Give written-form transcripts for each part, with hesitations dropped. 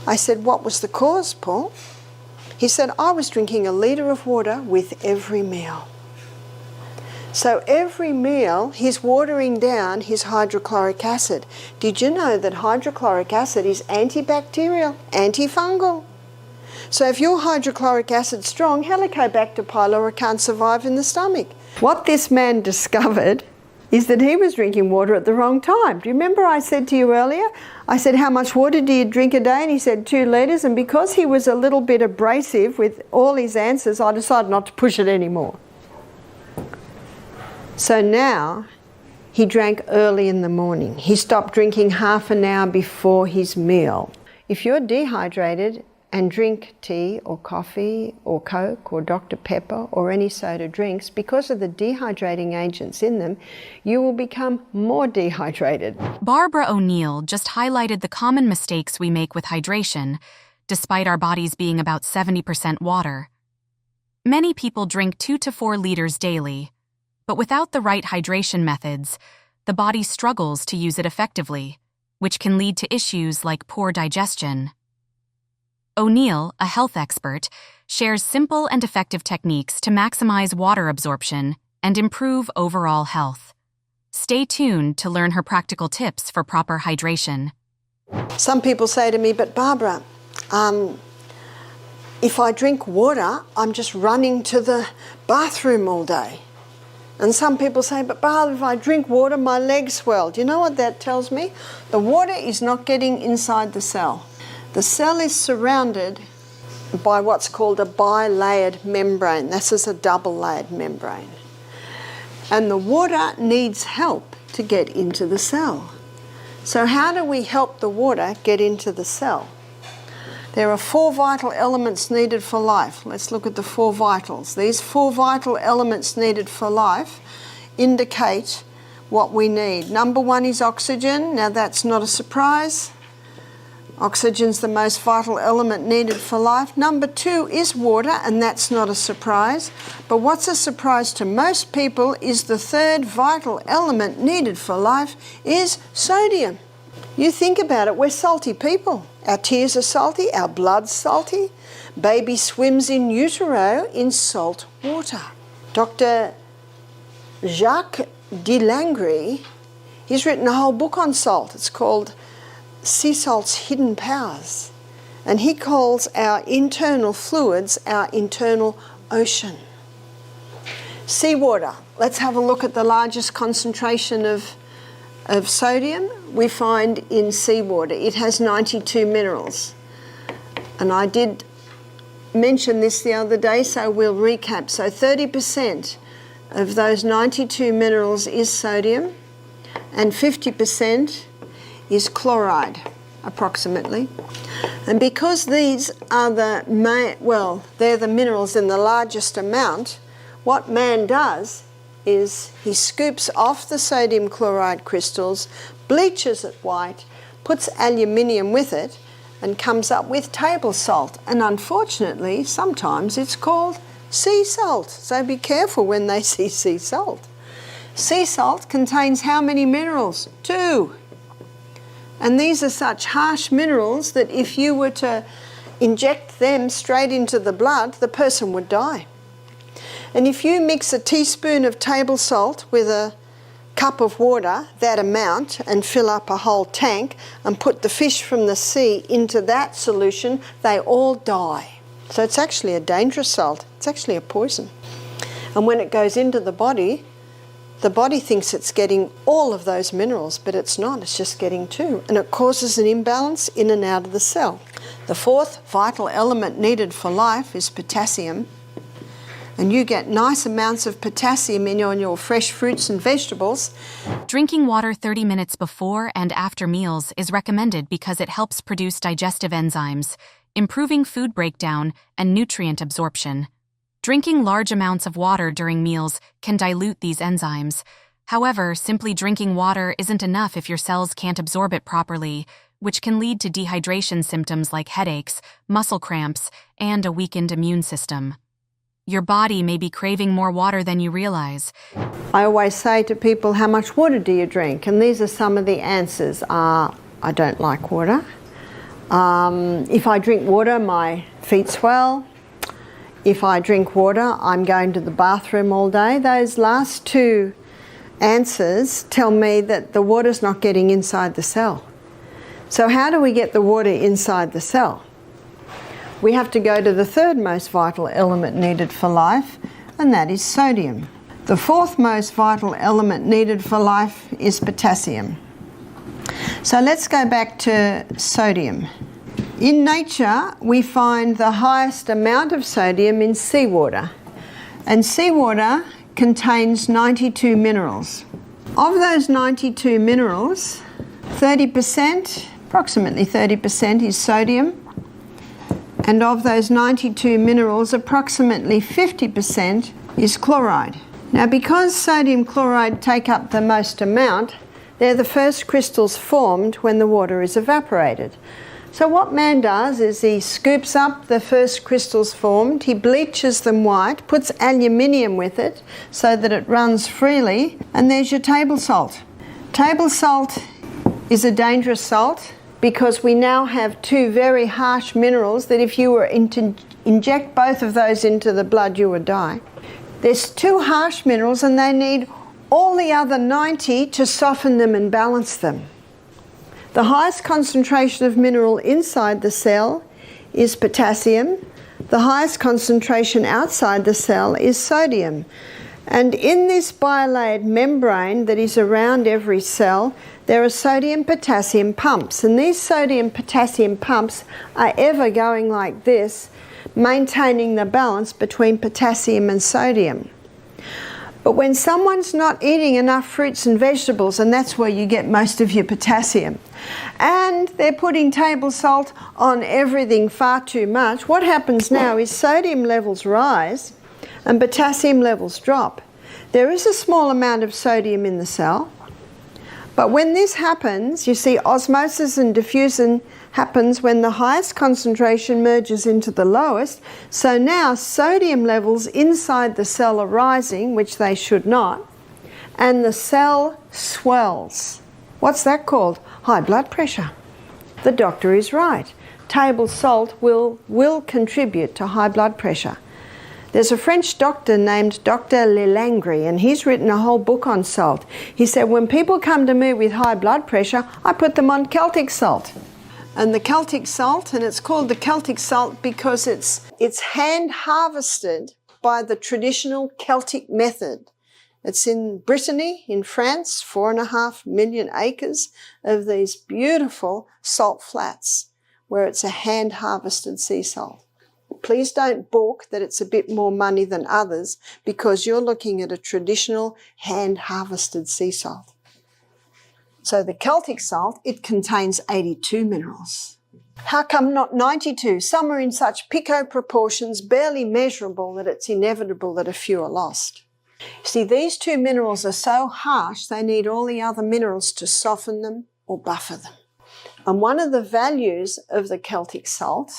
I said, what was the cause, Paul? He said, I was drinking a litre of water with every meal. So every meal, he's watering down his hydrochloric acid. Did you know that hydrochloric acid is antibacterial, antifungal? So if your hydrochloric acid's strong, Helicobacter pylori can't survive in the stomach. What this man discovered is that he was drinking water at the wrong time. Do you remember I said to you earlier, I said, how much water do you drink a day? And he said 2 litres. And because he was a little bit abrasive with all his answers, I decided not to push it anymore. So now he drank early in the morning. He stopped drinking half an hour before his meal. If you're dehydrated and drink tea or coffee or Coke or Dr. Pepper or any soda drinks, because of the dehydrating agents in them, you will become more dehydrated. Barbara O'Neill just highlighted the common mistakes we make with hydration, despite our bodies being about 70% water. Many people drink 2 to 4 liters daily, but without the right hydration methods, the body struggles to use it effectively, which can lead to issues like poor digestion. O'Neill, a health expert, shares simple and effective techniques to maximize water absorption and improve overall health. Stay tuned to learn her practical tips for proper hydration. Some people say to me, but Barbara, if I drink water, I'm just running to the bathroom all day. And some people say, but Barbara, if I drink water, my legs swell. Do you know what that tells me? The water is not getting inside the cell. The cell is surrounded by what's called a bilayered membrane. This is a double-layered membrane. And the water needs help to get into the cell. So how do we help the water get into the cell? There are 4 vital elements needed for life. Let's look at the 4 vitals. These 4 vital elements needed for life indicate what we need. Number 1 is oxygen. Now that's not a surprise. Oxygen's the most vital element needed for life. Number 2 is water, and that's not a surprise. But what's a surprise to most people is the 3rd vital element needed for life is sodium. You think about it, we're salty people. Our tears are salty, our blood's salty. Baby swims in utero in salt water. Dr. Jacques de Langry, he's written a whole book on salt. It's called Sea Salt's Hidden Powers. And he calls our internal fluids our internal ocean. Seawater. Let's have a look at the largest concentration of sodium we find in seawater. It has 92 minerals. And I did mention this the other day, so we'll recap. So 30% of those 92 minerals is sodium, and 50% is chloride, approximately. And because these are they're the minerals in the largest amount, what man does is he scoops off the sodium chloride crystals, bleaches it white, puts aluminium with it, and comes up with table salt. And unfortunately, sometimes it's called sea salt. So be careful when they see sea salt. Sea salt contains how many minerals? 2. And these are such harsh minerals that if you were to inject them straight into the blood, the person would die. And if you mix a teaspoon of table salt with a cup of water, that amount, and fill up a whole tank and put the fish from the sea into that solution, they all die. So it's actually a dangerous salt. It's actually a poison. And when it goes into the body thinks it's getting all of those minerals, but it's not. It's just getting 2. And it causes an imbalance in and out of the cell. The 4th vital element needed for life is potassium. And you get nice amounts of potassium in your fresh fruits and vegetables. Drinking water 30 minutes before and after meals is recommended because it helps produce digestive enzymes, improving food breakdown and nutrient absorption. Drinking large amounts of water during meals can dilute these enzymes. However, simply drinking water isn't enough if your cells can't absorb it properly, which can lead to dehydration symptoms like headaches, muscle cramps, and a weakened immune system. Your body may be craving more water than you realize. I always say to people, how much water do you drink? And these are some of the answers. I don't like water. If I drink water, my feet swell. If I drink water, I'm going to the bathroom all day. Those last two answers tell me that the water's not getting inside the cell. So how do we get the water inside the cell? We have to go to the third most vital element needed for life, and that is sodium. The fourth most vital element needed for life is potassium. So let's go back to sodium. In nature, we find the highest amount of sodium in seawater, and seawater contains 92 minerals. Of those 92 minerals, 30%, approximately 30% is sodium, and of those 92 minerals, approximately 50% is chloride. Now, because sodium chloride take up the most amount, they're the first crystals formed when the water is evaporated. So what man does is he scoops up the first crystals formed, he bleaches them white, puts aluminium with it so that it runs freely, and there's your table salt. Table salt is a dangerous salt because we now have two very harsh minerals that if you were to inject both of those into the blood, you would die. There's two harsh minerals and they need all the other 90 to soften them and balance them. The highest concentration of mineral inside the cell is potassium. The highest concentration outside the cell is sodium. And in this bilayered membrane that is around every cell, there are sodium-potassium pumps. And these sodium-potassium pumps are ever going like this, maintaining the balance between potassium and sodium. But when someone's not eating enough fruits and vegetables, and that's where you get most of your potassium, and they're putting table salt on everything far too much, what happens now is sodium levels rise and potassium levels drop. There is a small amount of sodium in the cell, but when this happens, you see osmosis and diffusion happens when the highest concentration merges into the lowest. So now sodium levels inside the cell are rising, which they should not, and the cell swells. What's that called? High blood pressure. The doctor is right. Table salt will contribute to high blood pressure. There's a French doctor named Dr. Lelangre, and he's written a whole book on salt. He said, when people come to me with high blood pressure, I put them on Celtic salt. And the Celtic salt, and it's called the Celtic salt because it's hand harvested by the traditional Celtic method. It's in Brittany, in France, 4.5 million acres of these beautiful salt flats where it's a hand harvested sea salt. Please don't balk that it's a bit more money than others because you're looking at a traditional hand-harvested sea salt. So the Celtic salt, it contains 82 minerals. How come not 92? Some are in such pico proportions, barely measurable, that it's inevitable that a few are lost. See, these two minerals are so harsh, they need all the other minerals to soften them or buffer them. And one of the values of the Celtic salt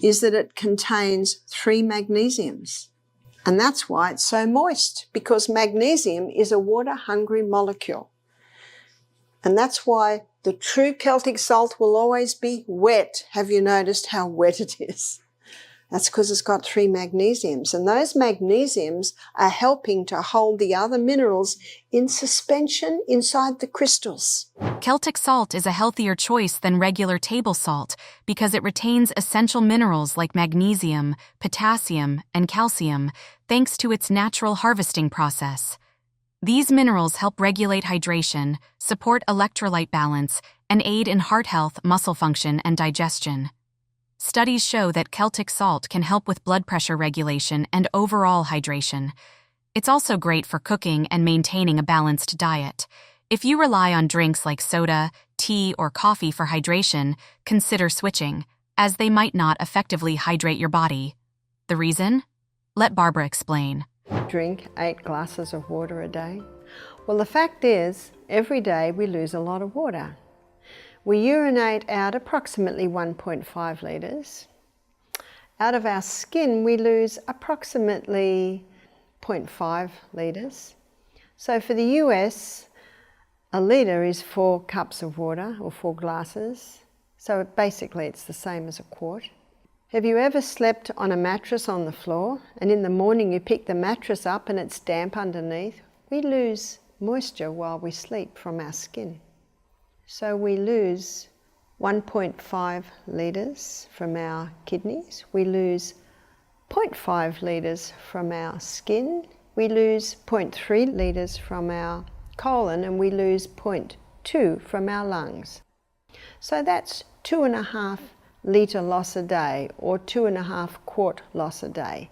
is that it contains 3 magnesiums. And that's why it's so moist, because magnesium is a water-hungry molecule. And that's why the true Celtic salt will always be wet. Have you noticed how wet it is? That's because it's got 3 magnesiums. And those magnesiums are helping to hold the other minerals in suspension inside the crystals. Celtic salt is a healthier choice than regular table salt because it retains essential minerals like magnesium, potassium, and calcium, thanks to its natural harvesting process. These minerals help regulate hydration, support electrolyte balance, and aid in heart health, muscle function, and digestion. Studies show that Celtic salt can help with blood pressure regulation and overall hydration. It's also great for cooking and maintaining a balanced diet. If you rely on drinks like soda, tea, or coffee for hydration, consider switching, as they might not effectively hydrate your body. The reason? Let Barbara explain. Drink 8 glasses of water a day. Well, the fact is, every day we lose a lot of water. We urinate out approximately 1.5 litres. Out of our skin, we lose approximately 0.5 litres. So for the US, a litre is 4 cups of water, or 4 glasses. So basically it's the same as a quart. Have you ever slept on a mattress on the floor and in the morning you pick the mattress up and it's damp underneath? We lose moisture while we sleep from our skin. So we lose 1.5 litres from our kidneys, we lose 0.5 litres from our skin, we lose 0.3 litres from our colon, and we lose 0.2 from our lungs. So that's 2.5 litre loss a day, or 2.5 quart loss a day.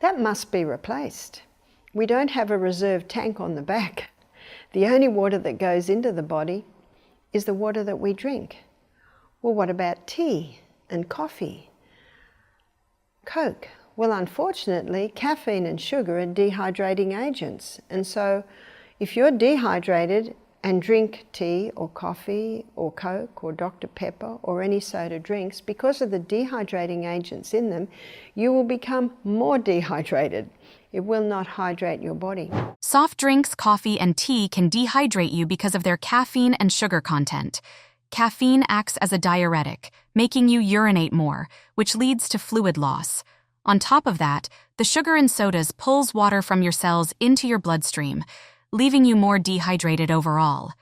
That must be replaced. We don't have a reserve tank on the back. The only water that goes into the body is the water that we drink. Well, what about tea and coffee? Coke? Well, unfortunately, caffeine and sugar are dehydrating agents. And so if you're dehydrated and drink tea or coffee or Coke or Dr. Pepper or any soda drinks, because of the dehydrating agents in them, you will become more dehydrated. It will not hydrate your body. Soft drinks, coffee, and tea can dehydrate you because of their caffeine and sugar content. Caffeine acts as a diuretic, making you urinate more, which leads to fluid loss. On top of that, the sugar in sodas pulls water from your cells into your bloodstream, leaving you more dehydrated overall.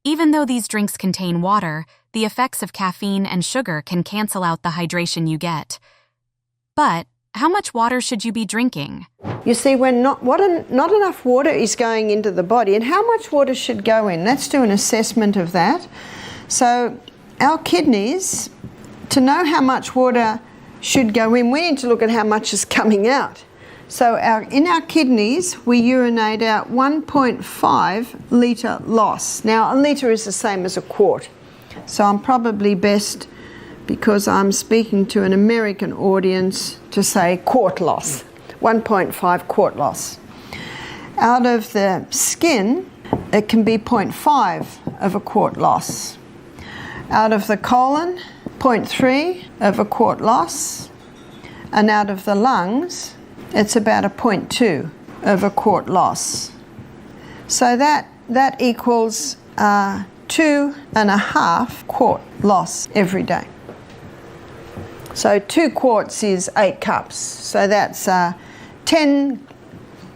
Even though these drinks contain water, the effects of caffeine and sugar can cancel out the hydration you get. But how much water should you be drinking? You see, when not enough water is going into the body, and how much water should go in? Let's do an assessment of that. So our kidneys, to know how much water should go in, we need to look at how much is coming out. So in our kidneys, we urinate out 1.5 litre loss. Now, a litre is the same as a quart. So I'm probably best, because I'm speaking to an American audience, to say quart loss, 1.5 quart loss. Out of the skin, it can be 0.5 of a quart loss. Out of the colon, 0.3 of a quart loss. And out of the lungs, it's about a 0.2 of a quart loss. So that equals 2.5 quart loss every day. So 2 quarts is 8 cups. So that's 10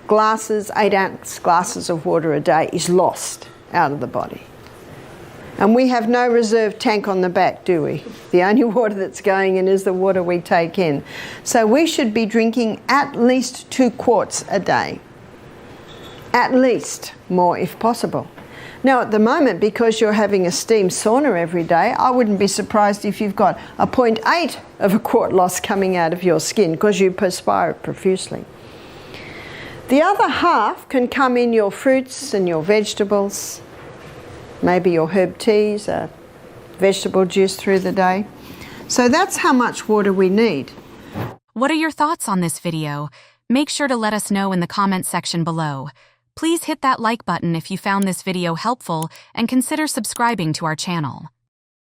glasses, 8-ounce glasses of water a day is lost out of the body. And we have no reserve tank on the back, do we? The only water that's going in is the water we take in. So we should be drinking at least 2 quarts a day. At least, more if possible. Now at the moment, because you're having a steam sauna every day, I wouldn't be surprised if you've got a 0.8 of a quart loss coming out of your skin because you perspire profusely. The other half can come in your fruits and your vegetables, maybe your herb teas, vegetable juice through the day. So that's how much water we need. What are your thoughts on this video? Make sure to let us know in the comments section below. Please hit that like button if you found this video helpful and consider subscribing to our channel.